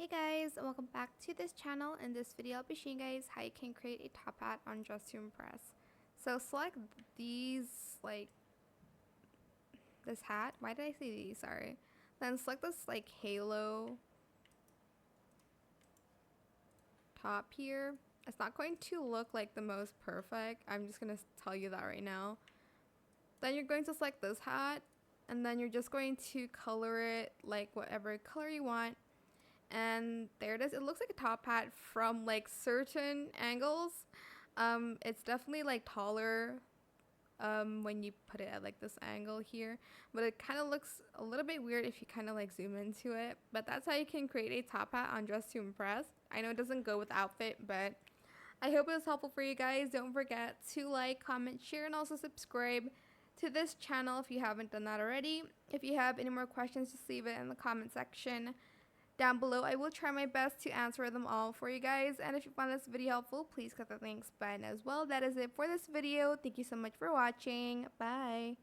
Hey guys, and welcome back to this channel. In this video, I'll be showing you guys how you can create a top hat on Dress to Impress. So select these, this hat. Why did I say these? Sorry. Then select this halo top here. It's not going to look like the most perfect. I'm just going to tell you that right now. Then you're going to select this hat, and then you're just going to color it like whatever color you want. And there it is. It looks like a top hat from certain angles. It's definitely taller when you put it at this angle here, but it kind of looks a little bit weird if you kind of zoom into it. But that's how you can create a top hat on Dress to Impress. I know it doesn't go with outfit, but I hope it was helpful for you guys. Don't forget to like, comment, share, and also subscribe to this channel if you haven't done that already. If you have any more questions, just leave it in the comment section down below. I will try my best to answer them all for you guys, and if you found this video helpful, please click the thanks button as well. That is it for this video. Thank you so much for watching. Bye.